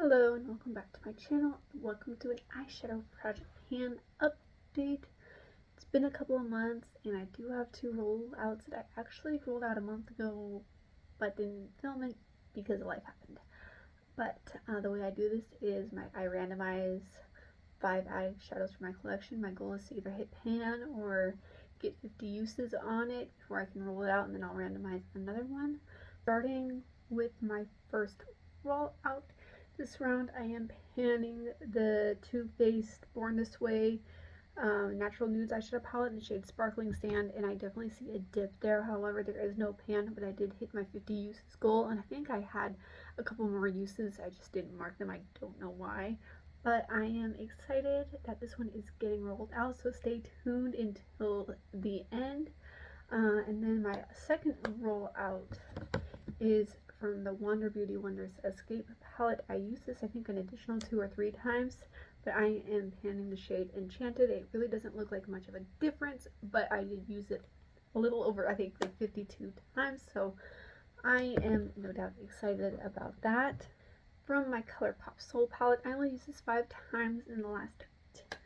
Hello and welcome back to my channel. Welcome to an eyeshadow project pan update. It's been a couple of months and I do have two rollouts that I actually rolled out a month ago but didn't film it because life happened. But the way I do this is I randomize 5 eyeshadows for my collection. My goal is to either hit pan or get 50 uses on it before I can roll it out, and then I'll randomize another one. Starting with my first rollout. This round I am panning the Too Faced Born This Way Natural Nudes eyeshadow palette in the shade Sparkling Sand, and I definitely see a dip there. However, there is no pan, but I did hit my 50 uses goal, and I think I had a couple more uses. I just didn't mark them. I don't know why. But I am excited that this one is getting rolled out, so stay tuned until the end. And then my second rollout is from the Wander Beauty Wonders Escape palette. I used this I think an additional 2 or 3 times, but I am panning the shade Enchanted. It really doesn't look like much of a difference, but I did use it a little over, I think, like 52 times, so I am no doubt excited about that. From my ColourPop Soul palette, I only used this 5 times in the last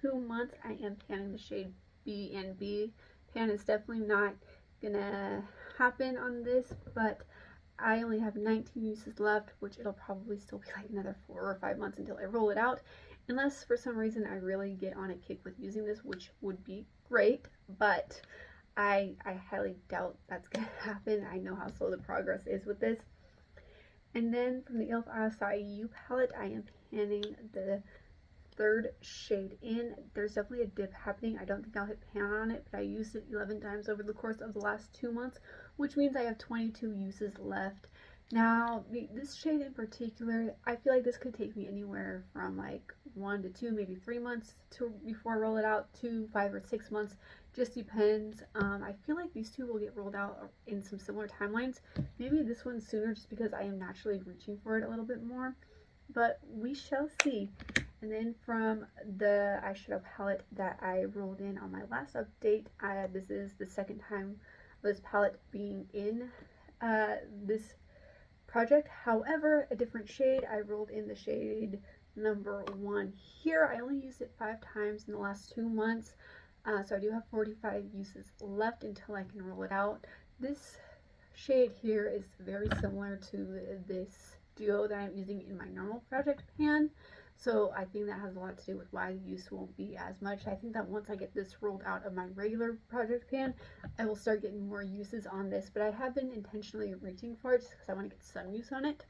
2 months. I am panning the shade B&B. Pan is definitely not gonna happen on this, but I only have 19 uses left, which it'll probably still be like another 4 or 5 months until I roll it out, unless for some reason I really get on a kick with using this, which would be great, but I highly doubt that's gonna happen. I know how slow the progress is with this. And then from the e.l.f. Acai You palette, I am panning the 3rd shade in. There's definitely a dip happening. I don't think I'll hit pan on it, but I used it 11 times over the course of the last 2 months, which means I have 22 uses left. Now, this shade in particular, I feel like this could take me anywhere from like 1 to 2, maybe 3 months before I roll it out, to 5 or 6 months. Just depends. I feel like these two will get rolled out in some similar timelines. Maybe this one sooner, just because I am naturally reaching for it a little bit more. But we shall see. And then from the eyeshadow palette that I rolled in on my last update, this is the second time this palette being in this project. However, a different shade. I rolled in the shade number 1 here. I only used it 5 times in the last 2 months, so I do have 45 uses left until I can roll it out. This shade here is very similar to this duo that I'm using in my normal project pan, so I think that has a lot to do with why the use won't be as much. I think that once I get this rolled out of my regular project pan, I will start getting more uses on this, but I have been intentionally reaching for it just because I want to get some use on it.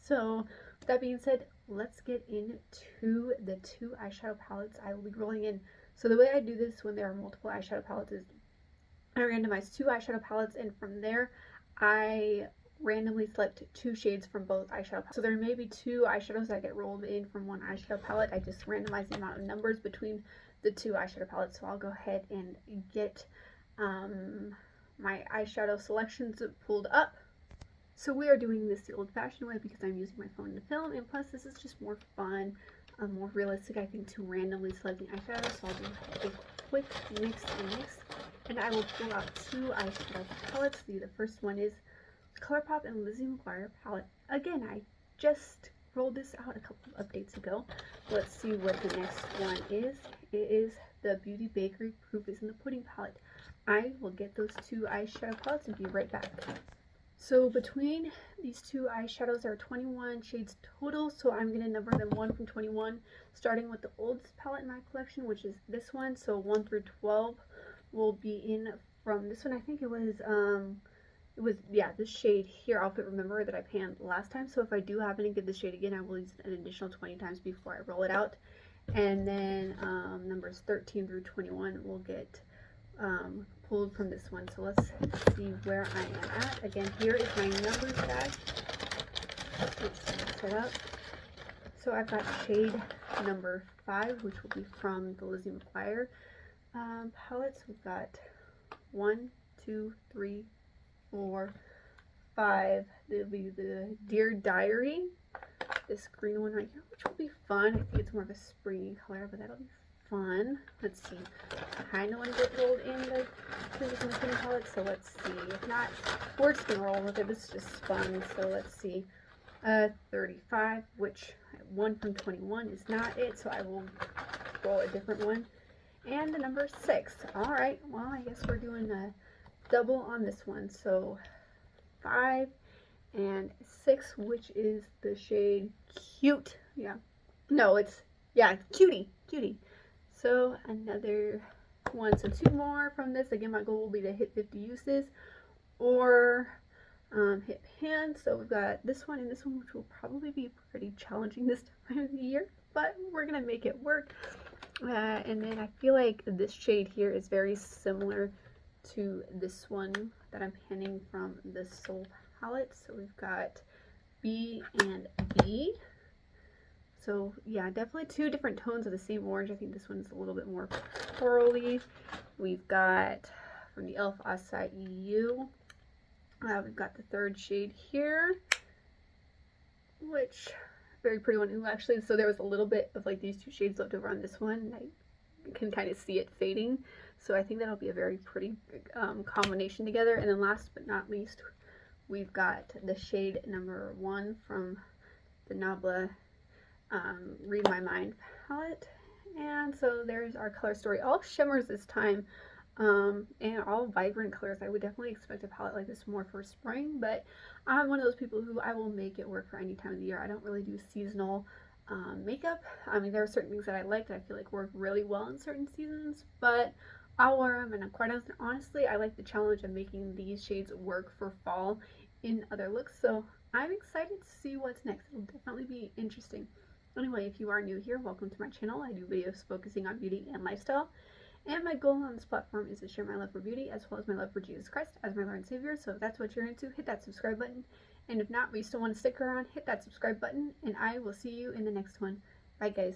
So with that being said, let's get into the 2 eyeshadow palettes I will be rolling in. So the way I do this when there are multiple eyeshadow palettes is I randomize 2 eyeshadow palettes, and from there I randomly select 2 shades from both eyeshadow palettes. So there may be 2 eyeshadows that get rolled in from one eyeshadow palette. I just randomize the amount of numbers between the 2 eyeshadow palettes. So I'll go ahead and get my eyeshadow selections pulled up. So we are doing this the old-fashioned way because I'm using my phone to film, and plus this is just more fun, more realistic, I think, to randomly selecting eyeshadows. So I'll do a quick mix, and I will pull out 2 eyeshadow palettes. The first one is ColourPop and Lizzie McGuire palette. Again, I just rolled this out a couple of updates ago. Let's see what the next one is. It is the Beauty Bakery Proof is in the Pudding palette. I will get those 2 eyeshadow palettes and be right back. So between these 2 eyeshadows, there are 21 shades total, so I'm going to number them 1 from 21, starting with the oldest palette in my collection, which is this one. So 1 through 12 will be in from this one. I think it was this shade here. I'll put Remember that I panned last time, so if I do happen to get this shade again, I will use it an additional 20 times before I roll it out. And then numbers 13 through 21 will get pulled from this one. So let's see where I am at. Again, here is my numbers bag. Let's set up. So I've got shade number 5, which will be from the Lizzie McGuire palettes. We've got 1, 2, 3, 4, 5. There'll be the Dear Diary, this green one right here, which will be fun. I think it's more of a springy color, but that'll be fun. Let's see. I kind of want to get rolled in the Pudding palette, so let's see. If not, we're just gonna roll with it. This is just fun. So let's see. 35, which one from 21 is not it, so I will roll a different one. And the number 6. Alright, well, I guess we're doing a double on this one. So 5 and 6, which is the shade Cute. Yeah. No, it's, yeah, Cutie. Cutie. So another one. So 2 more from this. Again, my goal will be to hit 50 uses or hit pan. So we've got this one and this one, which will probably be pretty challenging this time of the year, but we're going to make it work. And then I feel like this shade here is very similar to this one that I'm panning from the Soul palette. So we've got B and B. So yeah, definitely 2 different tones of the same orange. I think this one's a little bit more corally. We've got from the e.l.f. Acai. We've got the 3rd shade here, which very pretty one. Ooh, actually, so there was a little bit of like these 2 shades left over on this one. I can kind of see it fading, so I think that'll be a very pretty combination together. And then last but not least, we've got the shade number 1 from the Nabla Read My Mind palette. And so there's our color story. All shimmers this time, and all vibrant colors. I would definitely expect a palette like this more for spring, but I'm one of those people who I will make it work for any time of the year. I don't really do seasonal makeup. I mean, there are certain things that I like that I feel like work really well in certain seasons, but I'll wear them, and I'm quite honestly, I like the challenge of making these shades work for fall in other looks, so I'm excited to see what's next. It'll definitely be interesting. Anyway, if you are new here, welcome to my channel. I do videos focusing on beauty and lifestyle, and my goal on this platform is to share my love for beauty as well as my love for Jesus Christ as my Lord and Savior. So if that's what you're into, hit that subscribe button. And if not, but you still want to stick around, hit that subscribe button, and I will see you in the next one. Bye, guys.